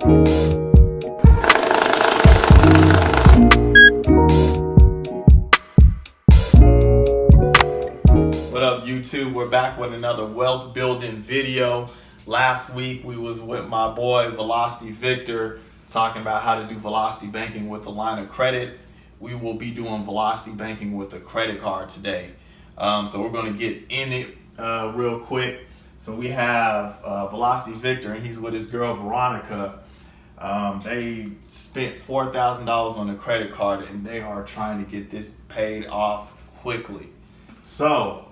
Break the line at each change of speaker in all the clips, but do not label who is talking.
What up, YouTube? We're back with another wealth building video. Last week we was with my boy Velocity Victor talking about how to do velocity banking with a line of credit. We will be doing velocity banking with a credit card today. So we're going to get in it real quick. So we have Velocity Victor, and he's with his girl Veronica. They spent $4,000 on a credit card, and they are trying to get this paid off quickly. So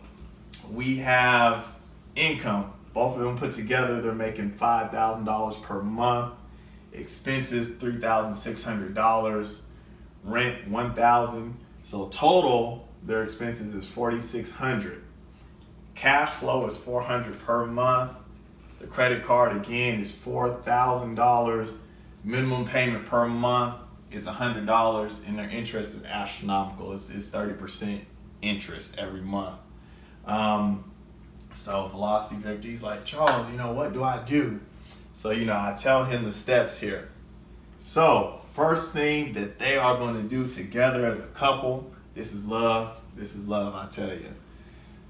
we have income. Both of them put together, they're making $5,000 per month. Expenses, $3,600. Rent, $1,000. So total, their expenses is $4,600. Cash flow is $400 per month. The credit card, again, is $4,000. Minimum payment per month is $100, and their interest is astronomical. It's 30% interest every month. So Velocity Victor, he's like, Charles, what do I do? So, I tell him the steps here. So first thing that they are going to do together as a couple, this is love, I tell you.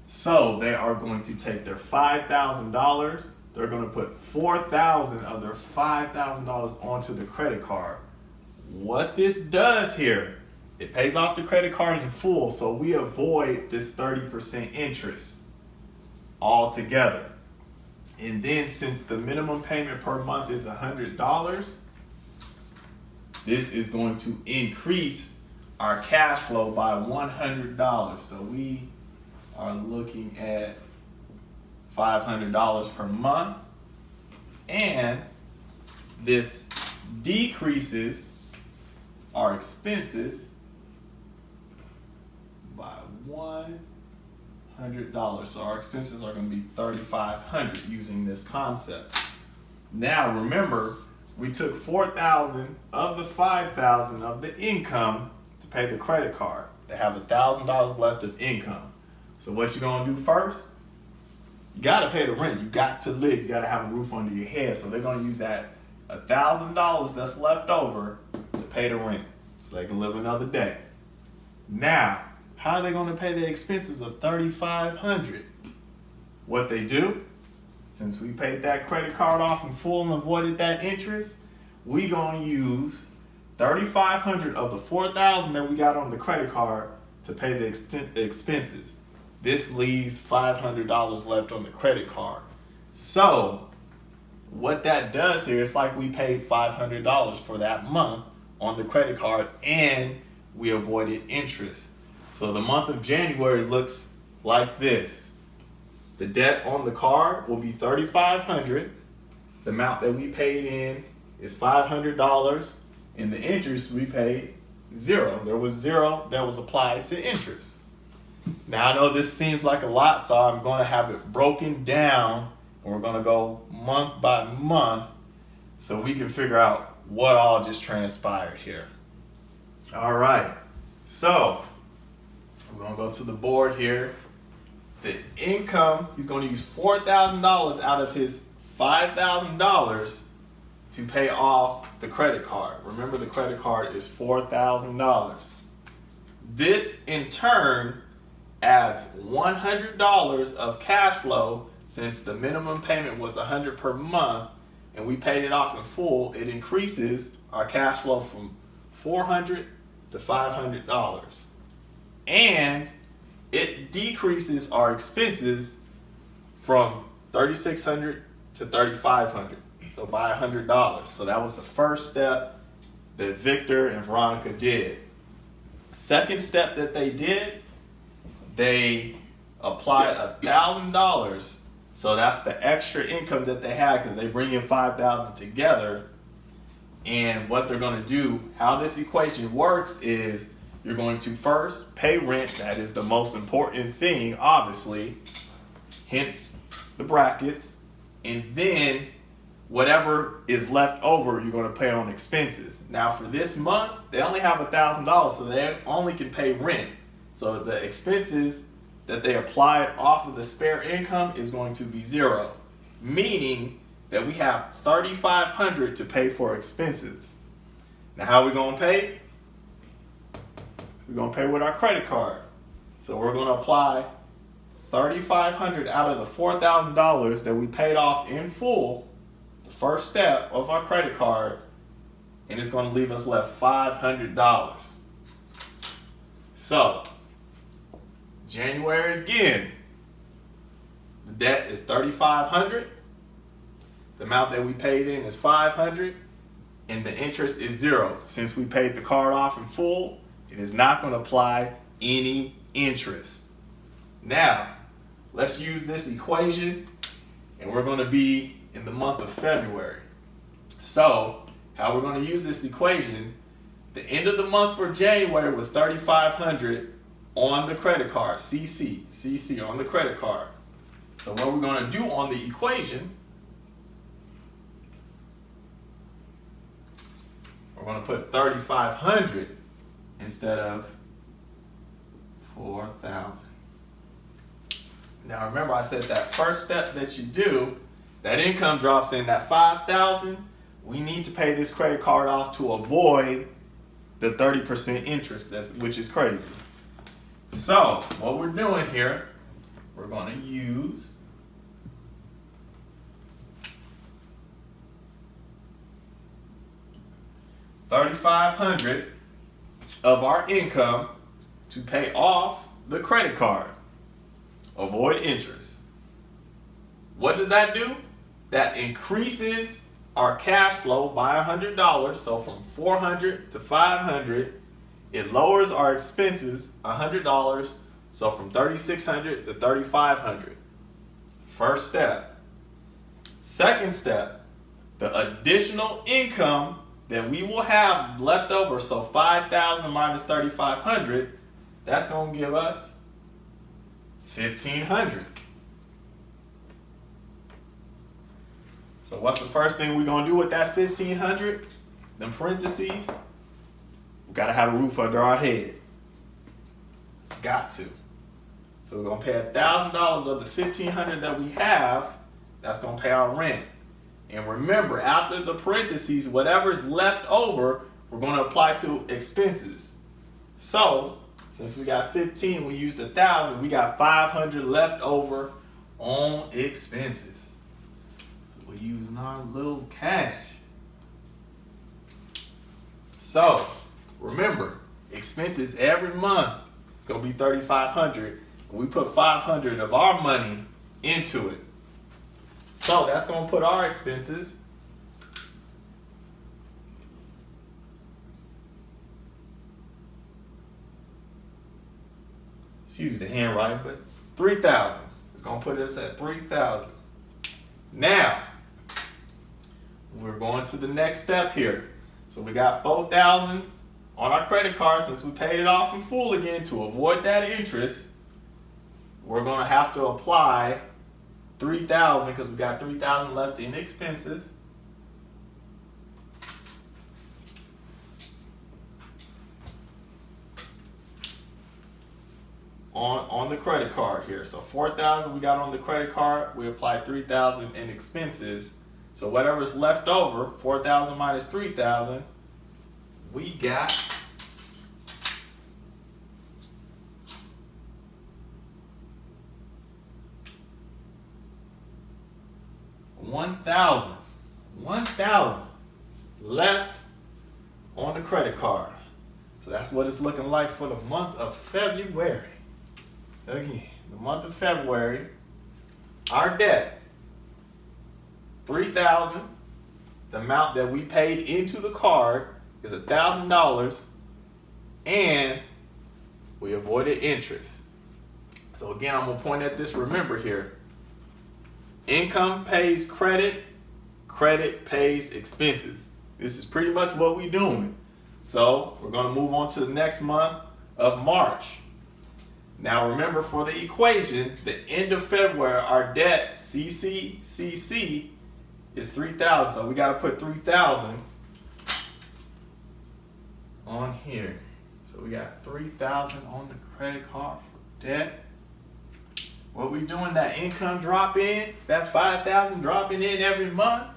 So they are going to take their $5,000, they're going to put $4,000 of their $5,000 onto the credit card. What this does here, it pays off the credit card in full, so we avoid this 30% interest altogether. And then since the minimum payment per month is $100, this is going to increase our cash flow by $100. So we are looking at $500 per month. And this decreases our expenses by $100. So our expenses are going to be $3,500 using this concept. Now remember, we took $4,000 of the $5,000 of the income to pay the credit card. They have $1,000 left of income. So what you're going to do first? You got to pay the rent. You got to live. You got to have a roof under your head. So they're going to use that $1,000 that's left over to pay the rent, so they can live another day. Now, how are they going to pay the expenses of $3,500? What they do, since we paid that credit card off in full and avoided that interest, we going to use $3,500 of the $4,000 that we got on the credit card to pay the expenses. This leaves $500 left on the credit card. So what that does here, it's like we paid $500 for that month on the credit card, and we avoided interest. So the month of January looks like this. The debt on the card will be $3,500. The amount that we paid in is $500, and the interest we paid $0. There was $0 that was applied to interest. Now I know this seems like a lot, so I'm going to have it broken down, and we're going to go month by month so we can figure out what all just transpired here. All right, so we're going to go to the board here. The income, he's going to use $4,000 out of his $5,000 to pay off the credit card. Remember, the credit card is $4,000. This in turn adds $100 of cash flow. Since the minimum payment was $100 per month and we paid it off in full, it increases our cash flow from $400 to $500. And it decreases our expenses from $3,600 to $3,500. So by $100. So that was the first step that Victor and Veronica did. Second step that they did, they applied $1,000. So that's the extra income that they had because they bring in $5,000 together. And what they're going to do, how this equation works is you're going to first pay rent. That is the most important thing, obviously, hence the brackets. And then whatever is left over, you're going to pay on expenses. Now for this month, they only have $1,000, so they only can pay rent. So the expenses that they applied off of the spare income is going to be $0, meaning that we have $3,500 to pay for expenses. Now, how are we going to pay? We're going to pay with our credit card. So we're going to apply $3,500 out of the $4,000 that we paid off in full, the first step of our credit card, and it's going to leave us left $500. So, January again, the debt is $3,500. The amount that we paid in is $500, and the interest is 0. Since we paid the card off in full, it is not going to apply any interest. Now, let's use this equation, and we're going to be in the month of February. So, how we're going to use this equation, the end of the month for January was $3,500 on the credit card, CC on the credit card. So what we're going to do on the equation, we're going to put 3,500 instead of 4,000. Now remember, I said that first step that you do, that income drops in, that 5,000, we need to pay this credit card off to avoid the 30% interest, which is crazy. So what we're doing here, we're going to use $3,500 of our income to pay off the credit card. Avoid interest. What does that do? That increases our cash flow by $100. So from $400 to $500. It lowers our expenses $100. So from $3,600 to $3,500. First step. Second step, the additional income that we will have left over, so 5,000 minus 3,500, that's going to give us 1,500. So what's the first thing we're going to do with that 1,500? Them parentheses, we got to have a roof under our head. Got to. So we're going to pay $1,000 of the $1,500 that we have. That's going to pay our rent. And remember, after the parentheses, whatever's left over, we're going to apply to expenses. So, since we got 15, we used 1,000, we got 500 left over on expenses. So we're using our little cash. So, remember, expenses every month, it's going to be $3,500. We put 500 of our money into it. So that's going to put our expenses excuse the handwriting, but 3,000. It's going to put us at 3,000. Now, we're going to the next step here. So we got 4,000 on our credit card. Since we paid it off in full again, to avoid that interest, we're going to have to apply 3,000 because we got 3,000 left in expenses. On the credit card here. So 4,000 we got on the credit card, we apply 3,000 in expenses. So whatever's left over, 4,000 minus 3,000, we got $1,000 left on the credit card. So that's what it's looking like for the month of February. Again, the month of February, our debt, $3,000. The amount that we paid into the card is $1,000, and we avoided interest. So again, I'm gonna point at this. Remember here, income pays credit, credit pays expenses. This is pretty much what we're doing. So we're going to move on to the next month of March. Now remember, for the equation, the end of February, our debt, CC, is 3,000. So we got to put 3,000 on here. So we got 3,000 on the credit card for debt. what we doing, that income drop in, that 5,000 dropping in every month,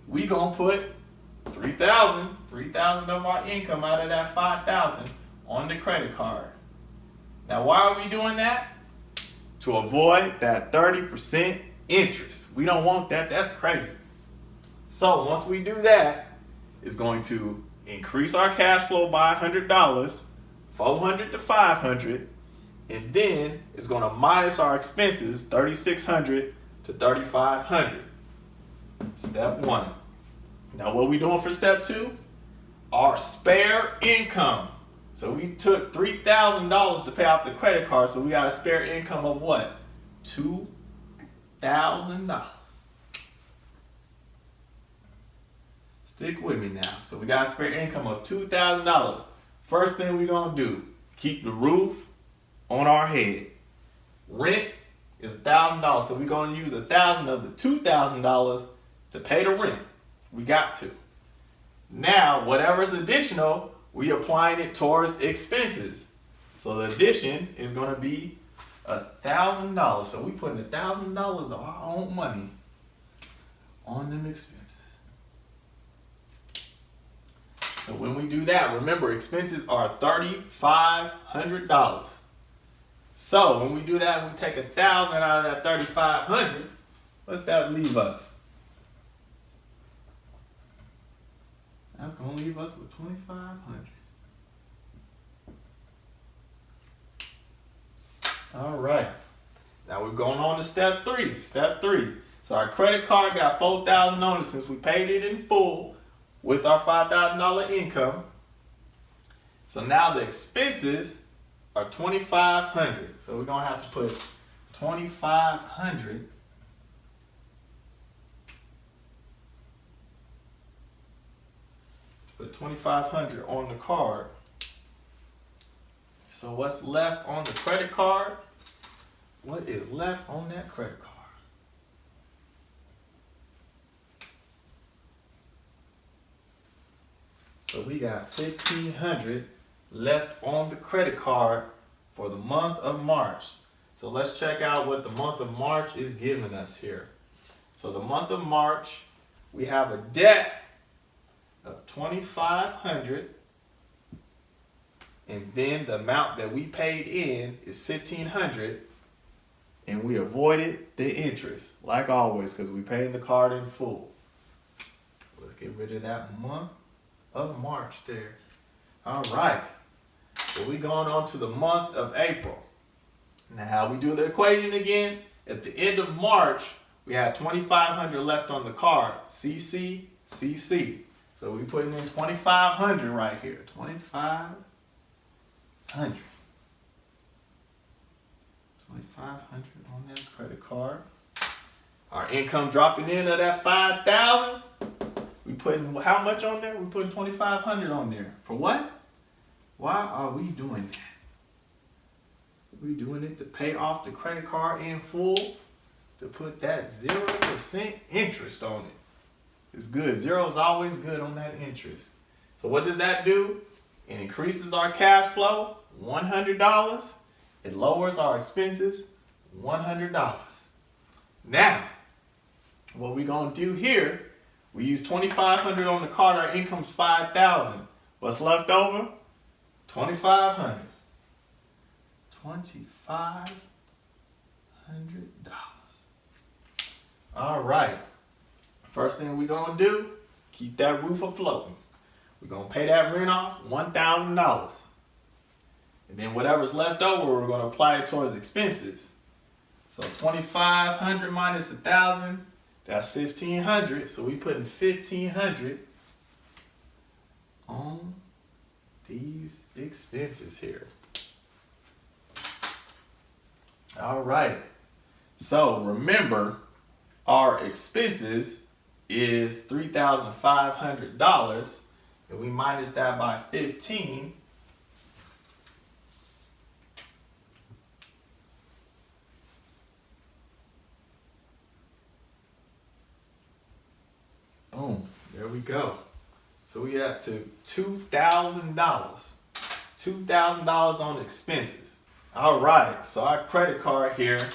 we gonna put 3,000 of our income out of that 5,000 on the credit card. Now, why are we doing that? To avoid that 30% interest. We don't want that. That's crazy. So once we do that, it's going to increase our cash flow by $100, 400 to 500, and then it's going to minus our expenses, 3,600 to 3,500. Step one. Now what we doing for step two? Our spare income. So we took $3,000 to pay off the credit card, so we got a spare income of what? $2,000. Stick with me now. So we got a spare income of $2,000. First thing we're gonna do, keep the roof on our head. Rent is $1,000, so we're gonna use $1,000 of the $2,000 to pay the rent. We got to. Now, whatever's additional, we applying it towards expenses. So the addition is going to be $1,000. So we putting $1,000 of our own money on them expenses. So when we do that, remember expenses are $3,500. So when we do that, we take $1,000 out of that $3,500. What's that leave us? That's going to leave us with $2,500. All right. Now we're going on to step three. Step three. So our credit card got $4,000 on it since we paid it in full with our $5,000 income. So now the expenses are $2,500. So we're going to have to put $2,500 on the card. So what's left on the credit card? What is left on that credit card? So we got $1,500 left on the credit card for the month of March. So let's check out what the month of March is giving us here. So the month of March, we have a debt of $2,500, and then the amount that we paid in is $1,500, and we avoided the interest like always because we paid the card in full. Let's get rid of that month of March there. All right, so we're going on to the month of April. Now how we do the equation again? At the end of March, we had $2,500 left on the card. CC, CC. So we putting in $2,500 right here. $2,500. $2,500 on that credit card. Our income dropping in of that $5,000. We putting how much on there? We putting $2,500 on there. For what? Why are we doing that? We doing it to pay off the credit card in full, to put that 0% interest on it. It's good. Zero is always good on that interest. So what does that do? It increases our cash flow, $100. It lowers our expenses, $100. Now, what we're going to do here, we use $2,500 on the card. Our income's $5,000. What's left over? $2,500. $2,500. All right. First thing we're going to do, keep that roof afloat. We're going to pay that rent off, $1,000. And then whatever's left over, we're going to apply it towards expenses. So $2,500 minus $1,000, that's $1,500. So we putting $1,500 on these expenses here. All right. So remember, our expenses is $3,500, and we minus that by 15. Boom, there we go. So we got to $2,000. $2,000 on expenses. All right, so our credit card here,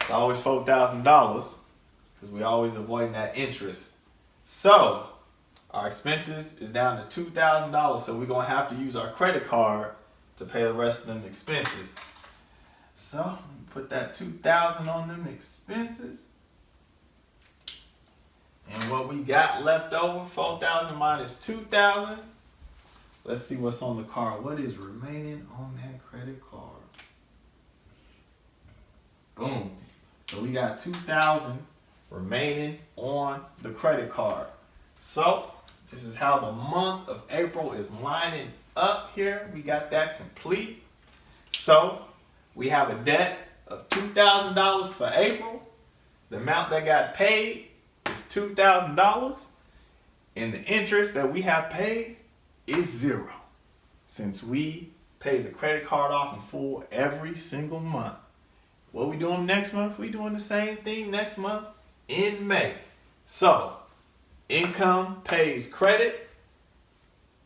It's always $4,000 because we always avoiding that interest. So our expenses is down to $2,000. So we're gonna have to use our credit card to pay the rest of them expenses. So put that $2,000 on them expenses. And what we got left over, 4,000 minus 2,000. Let's see what's on the card. What is remaining on that credit card? Boom. So we got 2,000 remaining on the credit card. So this is how the month of April is lining up here. We got that complete. So we have a debt of $2,000 for April. The amount that got paid is $2,000. And the interest that we have paid is zero. Since we pay the credit card off in full every single month. What we doing next month? We doing the same thing next month in May. So income pays credit,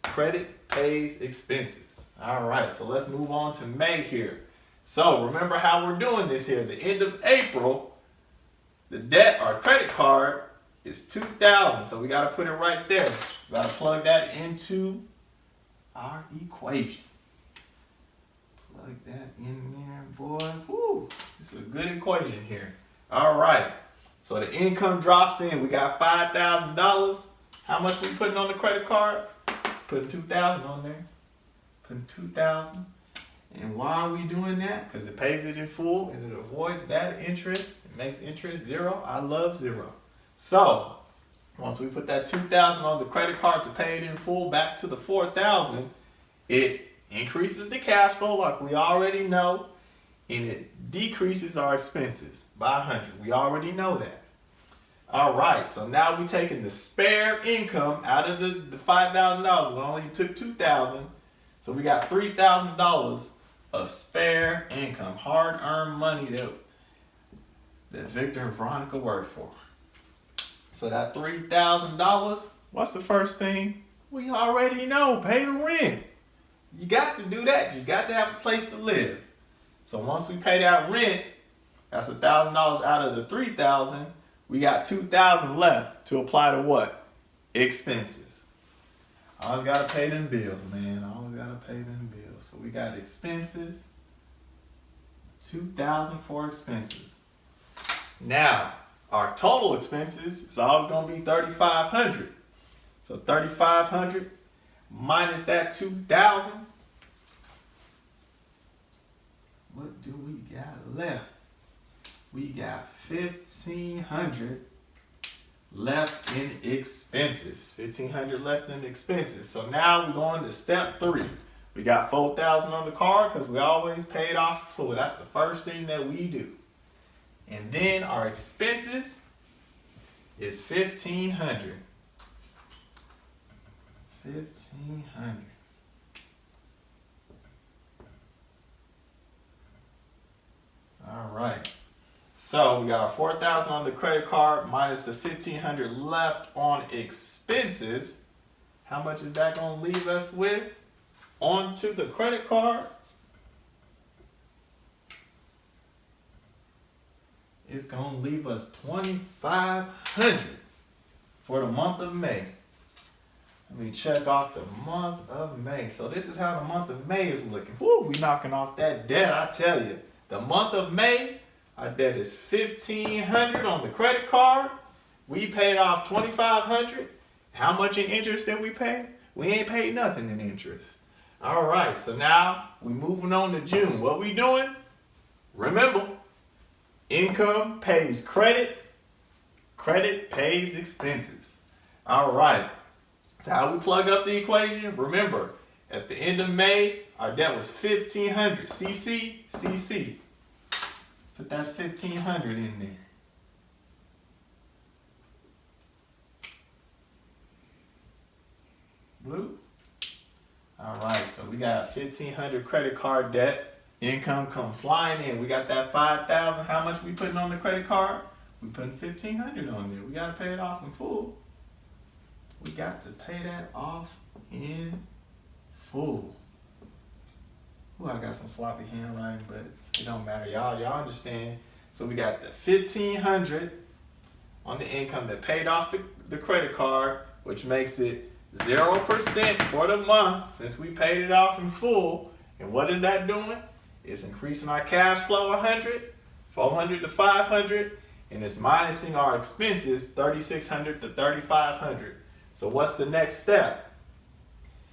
credit pays expenses. All right, so let's move on to May here. So remember how we're doing this here. The end of April, the debt, our credit card, is $2,000. So we got to put it right there. We got to plug that into our equation. Plug that in there, boy. Woo, it's a good equation here. All right. So the income drops in. We got $5,000. How much we putting on the credit card? Putting $2,000 on there. Putting $2,000. And why are we doing that? Because it pays it in full and it avoids that interest. It makes interest zero. I love zero. So once we put that $2,000 on the credit card to pay it in full back to the $4,000, it increases the cash flow like we already know, and it decreases our expenses by 100. We already know that. All right, so now we're taking the spare income out of the $5,000. We only took $2,000, so we got $3,000 of spare income, hard-earned money that Victor and Veronica worked for. So that $3,000, what's the first thing? We already know, pay the rent. You got to do that. You got to have a place to live. So once we pay that rent, that's $1,000 out of the $3,000. We got $2,000 left to apply to what? Expenses. Always got to pay them bills, man. Always got to pay them bills. So we got expenses, $2,000 for expenses. Now, our total expenses is always going to be $3,500. So $3,500 minus that $2,000. What do we got left? We got $1,500 left in expenses. $1,500 left in expenses. So now we're going to step 3. We got $4,000 on the card because we always pay it off full. That's the first thing that we do. And then our expenses is $1,500. $1,500. All right. So we got our $4,000 on the credit card minus the $1,500 left on expenses. How much is that going to leave us with? Onto the credit card. It's going to leave us $2,500 for the month of May. Let me check off the month of May. So this is how the month of May is looking. Woo, we knocking off that debt, I tell you. The month of May, our debt is $1,500 on the credit card. We paid off $2,500. How much in interest did we pay? We ain't paid nothing in interest. All right, so now we're moving on to June. What we doing? Remember, income pays credit, credit pays expenses. All right, so how we plug up the equation? Remember, at the end of May, our debt was $1,500. CC, CC. Let's put that $1,500 in there. Blue. All right, so we got $1,500 credit card debt. Income come flying in. We got that $5,000. How much we putting on the credit card? We putting $1,500 on there. We got to pay it off in full. We got to pay that off in full. Ooh, I got some sloppy handwriting, but it don't matter. Y'all understand. So we got the $1,500 on the income that paid off the credit card, which makes it 0% for the month since we paid it off in full. And what is that doing? It's increasing our cash flow 100, 400 to 500, and it's minusing our expenses 3,600 to 3,500. So what's the next step?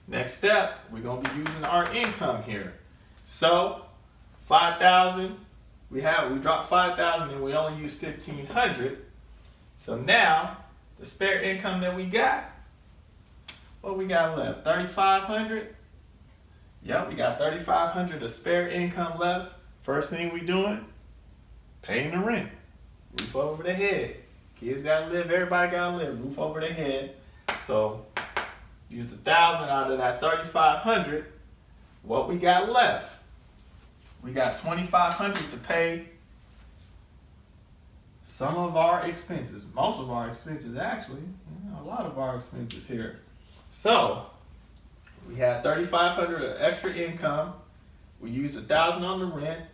Next step, we're gonna be using our income here. So 5,000, we dropped 5,000 and we only used 1,500. So now the spare income that we got, what we got left? 3,500. Yep, we got 3,500 of spare income left. First thing we doing, paying the rent. Roof over the head. Kids gotta live, everybody gotta live. Roof over the head. So use the 1,000 out of that 3,500. What we got left? We got 2,500 to pay some of our expenses. Most of our expenses, actually. A lot of our expenses here. So we had 3,500 of extra income. We used 1,000 on the rent.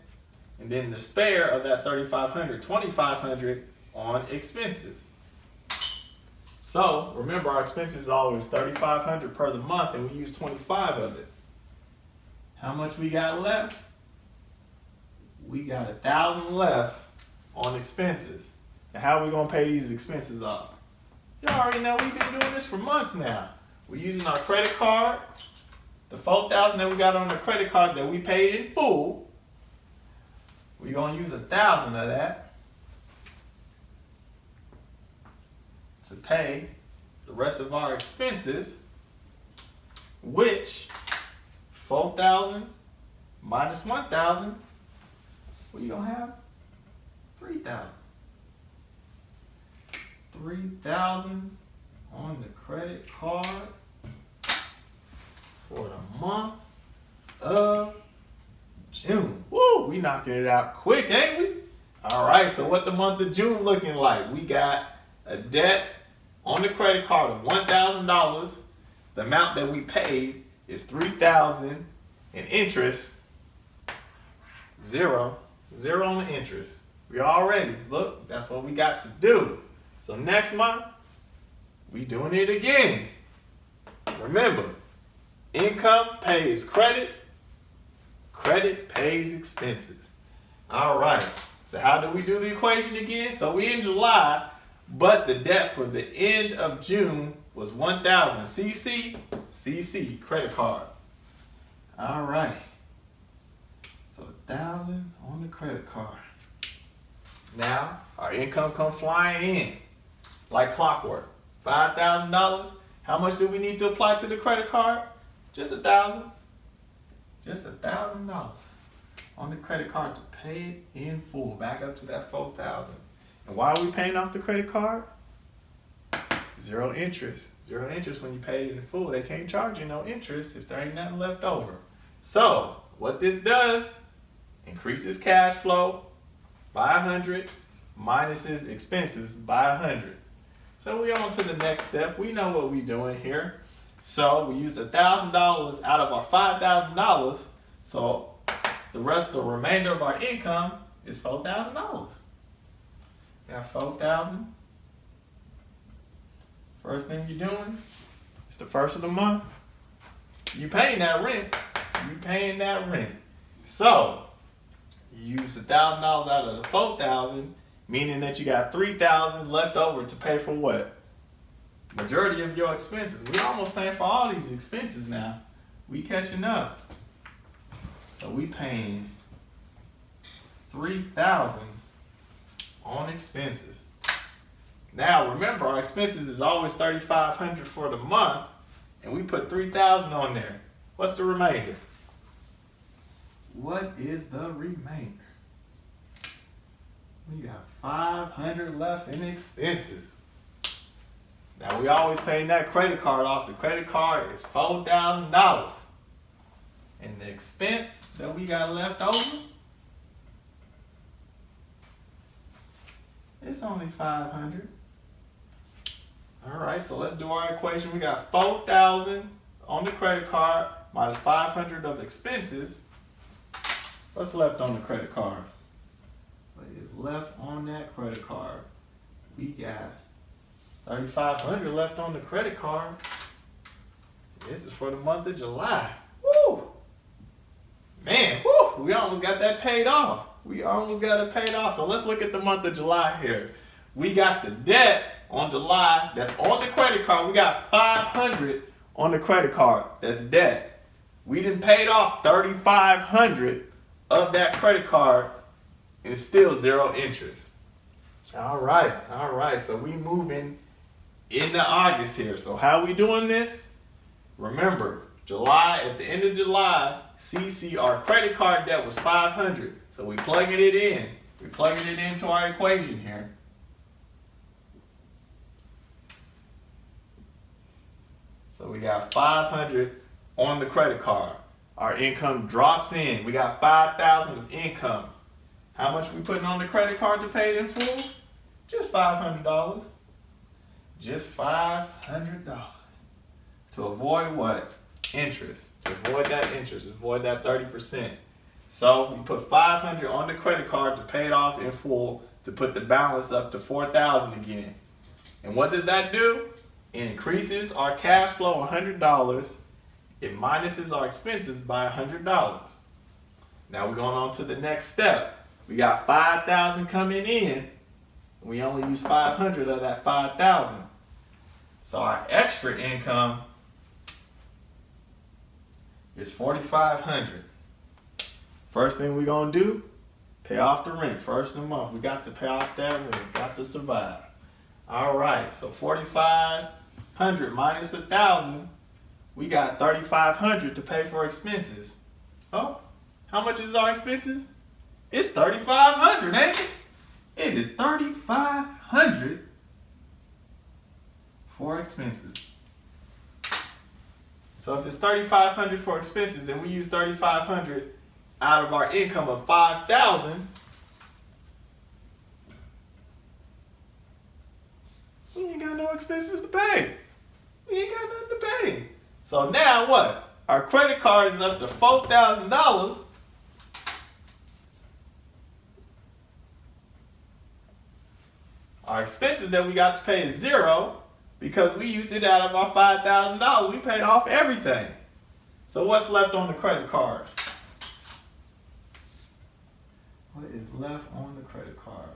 And then the spare of that 3,500, 2,500 on expenses. So remember, our expenses is always 3,500 per the month, and we use 25 of it. How much we got left? We got 1,000 left on expenses. Now how are we gonna pay these expenses off? You already know we've been doing this for months now. We're using our credit card, the 4,000 that we got on the credit card that we paid in full. We're gonna use 1,000 of that to pay the rest of our expenses, which 4,000 minus 1,000, what are you gonna have? 3,000. 3,000 on the credit card for the month of June. Woo, we knocking it out quick, ain't we? All right, so what the month of June looking like? We got a debt on the credit card of $1,000. The amount that we paid is $3,000 in interest. Zero on the interest. We already, look, that's what we got to do. So next month, we doing it again. Remember, income pays credit, credit pays expenses. All right, so how do we do the equation again? So we in July, but the debt for the end of June was 1,000. CC, credit card. All right, so 1,000 on the credit card. Now, our income come flying in like clockwork. $5,000. How much do we need to apply to the credit card? Just 1,000. Just $1,000 on the credit card to pay it in full, back up to that 4,000. And why are we paying off the credit card? Zero interest. Zero interest when you pay it in full. They can't charge you no interest if there ain't nothing left over. So what this does, increases cash flow by 100, minuses expenses by 100. So we on to the next step. We know what we're doing here. So we used $1,000 out of our $5,000. So the remainder of our income is $4,000. Got 4,000. First thing you're doing, it's the first of the month. You paying that rent. You paying that rent. So you use $1,000 out of the 4,000, meaning that you got 3,000 left over to pay for what? Majority of your expenses. We're almost paying for all these expenses now. We catching up. So we paying 3,000 on expenses. Now remember, our expenses is always 3,500 for the month, and we put 3,000 on there. What's the remainder? What is the remainder? We got 500 left in expenses. Now we always paying that credit card off. The credit card is $4,000. And the expense that we got left over, it's only 500. All right, so let's do our equation. We got 4,000 on the credit card minus 500 of expenses. What's left on the credit card? What is left on that credit card? We got $3,500 left on the credit card. This is for the month of July. Woo! Man, woo! We almost got that paid off. We almost got it paid off. So let's look at the month of July here. We got the debt on July that's on the credit card. We got $500 on the credit card. That's debt. We done paid off $3,500 of that credit card and still zero interest. All right. So we moving into August here. So how we doing this? Remember, July, at the end of July, CC, our credit card debt was $500. So we plugging it in. We plugging it into our equation here. So we got $500 on the credit card. Our income drops in. We got $5,000 of income. How much we putting on the credit card to pay it in full? Just $500. Just $500. To avoid what? Interest. To avoid that interest. Avoid that 30%. So we put $500 on the credit card to pay it off in full to put the balance up to $4,000 again. And what does that do? It increases our cash flow $100. It minuses our expenses by $100. Now we're going on to the next step. We got $5,000 coming in. We only use $500 of that $5,000. So our extra income is $4,500. First thing we're going to do, pay off the rent. First of the month, we got to pay off that rent. Got to survive. All right, so $4,500 minus $1,000, we got $3,500 to pay for expenses. Oh, how much is our expenses? It's $3,500, ain't it? It is $3,500 for expenses. So if it's $3,500 for expenses and we use $3,500 out of our income of $5,000, we ain't got no expenses to pay. We ain't got nothing to pay. So now what? Our credit card is up to $4,000. Our expenses that we got to pay is zero because we used it out of our $5,000. We paid off everything. So what's left on the credit card? What is left on the credit card?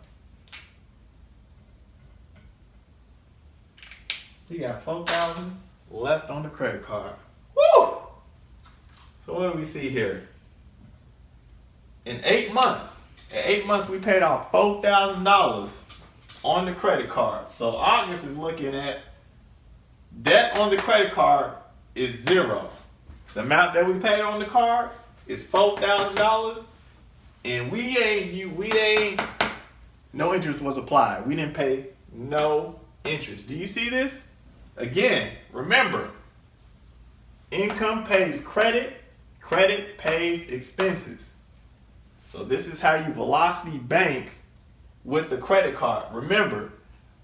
We got $4,000 left on the credit card. Woo! So what do we see here? In 8 months, we paid off $4,000 on the credit card. So August is looking at debt on the credit card is zero. The amount that we paid on the card is $4,000, and we ain't no interest was applied. We didn't pay no interest. Do you see this? Again, remember, income pays credit, credit pays expenses. So this is how you velocity bank with the credit card. Remember,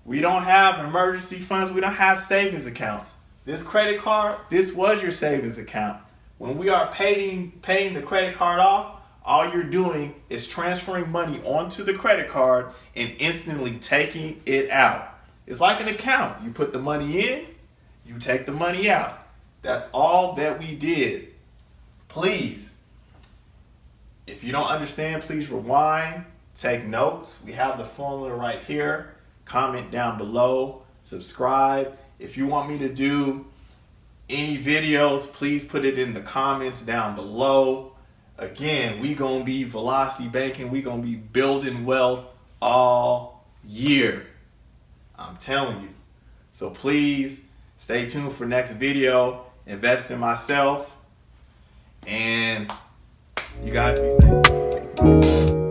we don't have emergency funds. We don't have savings accounts. This credit card, this was your savings account. When we are paying the credit card off, all you're doing is transferring money onto the credit card and instantly taking it out. It's like an account. You put the money in, you take the money out. That's all that we did. Please, if you don't understand, please rewind, take notes. We have the formula right here. Comment down below, subscribe. If you want me to do any videos, please put it in the comments down below. Again, we gonna be velocity banking. We gonna be building wealth all year. I'm telling you. So please stay tuned for next video. Invest in myself. And you guys be safe.